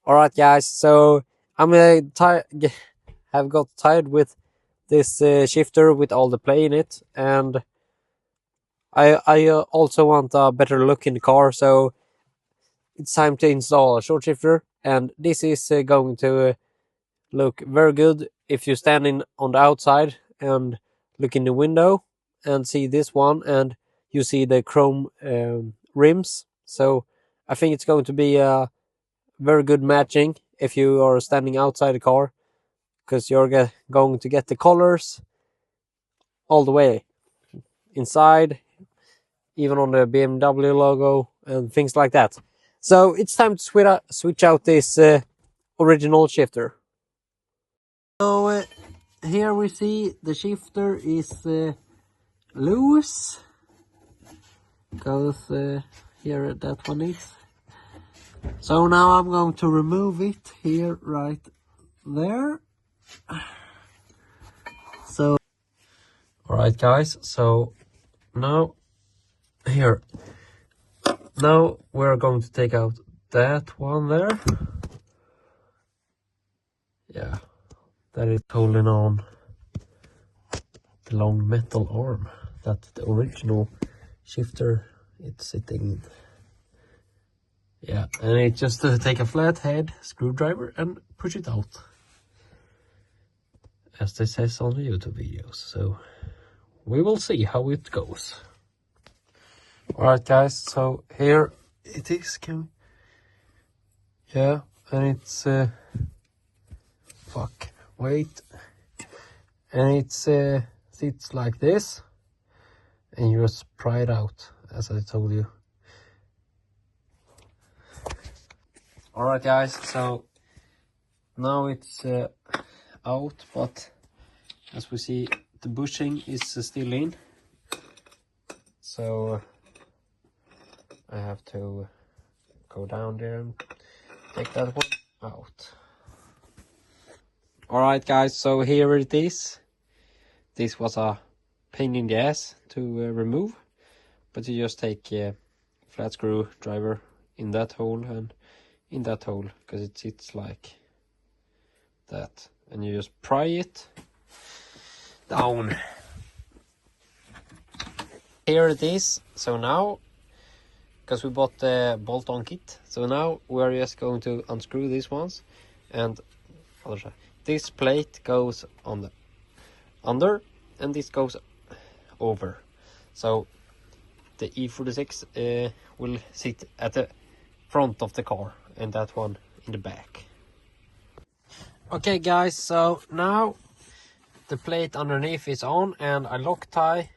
Alright guys, so I'm have got tired with this shifter with all the play in it, and I also want a better look in the car, so it's time to install a short shifter, and this is going to look very good if you're standing on the outside and look in the window and see this one, and you see the chrome rims. So I think it's going to be a very good matching if you are standing outside the car, because you're going to get the colors all the way inside, even on the BMW logo and things like that. So it's time to switch out this original shifter. So here we see the shifter is loose, because here that one is. So now I'm going to remove it here, right there. So alright guys, so now we're going to take out that one there. Yeah, that is holding on the long metal arm that the original shifter it's sitting in. Yeah, and it's just to take a flathead screwdriver and push it out, as they says on the YouTube videos. So we will see how it goes. Alright guys, so here it is. Yeah, and it's wait, and it's sits like this, and you just pry it out, as I told you. Alright guys, so now it's out, but as we see, the bushing is still in, so I have to go down there and take that one out. Alright guys, so here it is. This was a pain in the ass to remove, but you just take a flat screwdriver in that hole and in that hole, because it sits like that, and you just pry it down. Here it is. So now, because we bought the bolt-on kit, so now we're just going to unscrew these ones, and other side. This plate goes on the under, and this goes over. So the E46 will sit at the front of the car, and that one in the back. Okay guys, so now the plate underneath is on, and I Loctite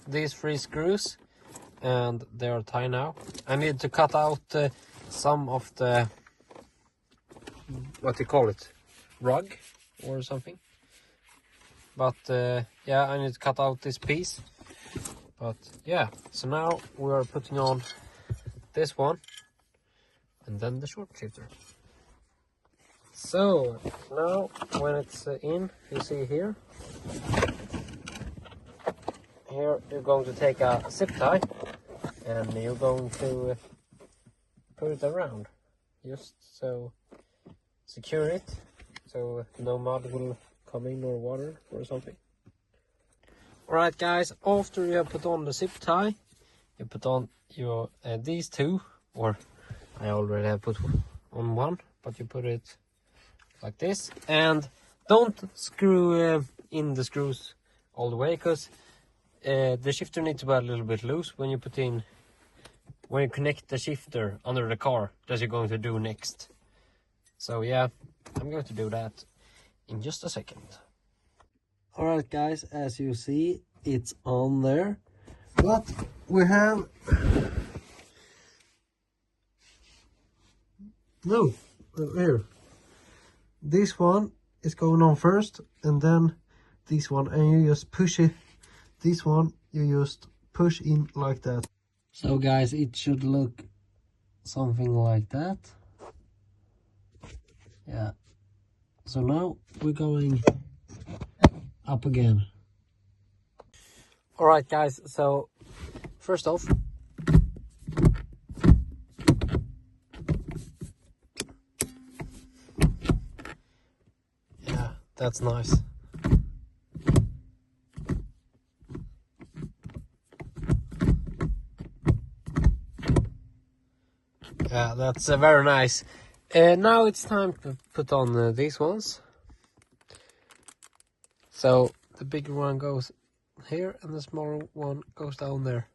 these 3 screws, and they are tied now. I need to cut out some of the, what do you call it, rug or something, but yeah, I need to cut out this piece. But yeah, so now we are putting on this one, and then the short shifter. So now when it's in, you see here you're going to take a zip tie, and you're going to put it around, just so secure it, so no mud will come in, or water or something. Alright guys, after you have put on the zip tie, you put on your these two, or I already have put on one, but you put it like this, and don't screw in the screws all the way, because the shifter needs to be a little bit loose when you when you connect the shifter under the car that you're going to do next. So yeah, I'm going to do that in just a second. Alright guys, as you see, it's on there, but we have here, this one is going on first, and then this one, and you just push it. This one you just push in like that. So guys, it should look something like that. Yeah, so now we're going up again. Alright guys, so first off, That's nice. Yeah, that's very nice. Now it's time to put on these ones. So the bigger one goes here and the smaller one goes down there.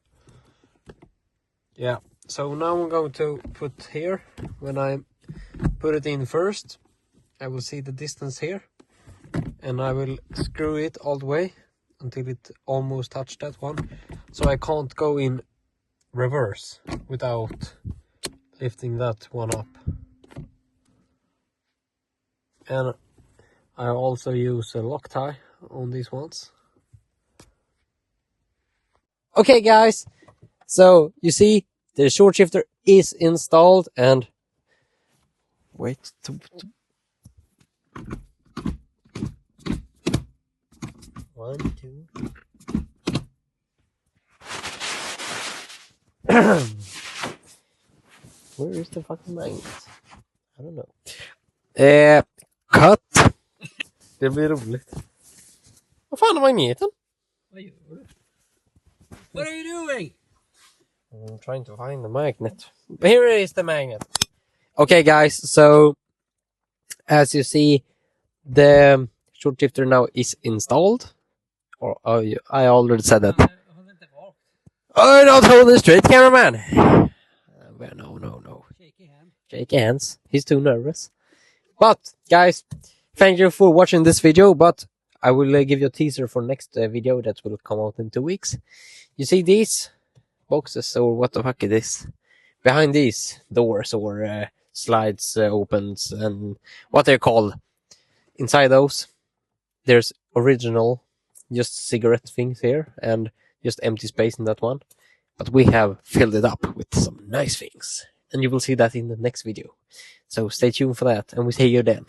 Yeah, so now I'm going to put here. When I put it in first, I will see the distance here, and I will screw it all the way until it almost touched that one. So I can't go in reverse without lifting that one up. And I also use a Loctite on these ones. Okay guys, so you see the short shifter is installed, and wait to 1, 2. Where is the fucking magnet? I don't know. Cut. Det blir roligt. Vad fan är magneten? Vad gör du? What are you doing? I'm trying to find the magnet. Here is the magnet. Okay guys, so as you see, the short shifter now is installed. Or I already said that. Oh, not holding straight, cameraman. No. Shake hands. He's too nervous. But guys, thank you for watching this video. But I will give you a teaser for next video that will come out in 2 weeks. You see these boxes, or what the fuck it is? Behind these doors or slides, opens, and what they're called. Inside those, there's original, just cigarette things here, and just empty space in that one. But we have filled it up with some nice things, and you will see that in the next video. So stay tuned for that, and we'll see you then.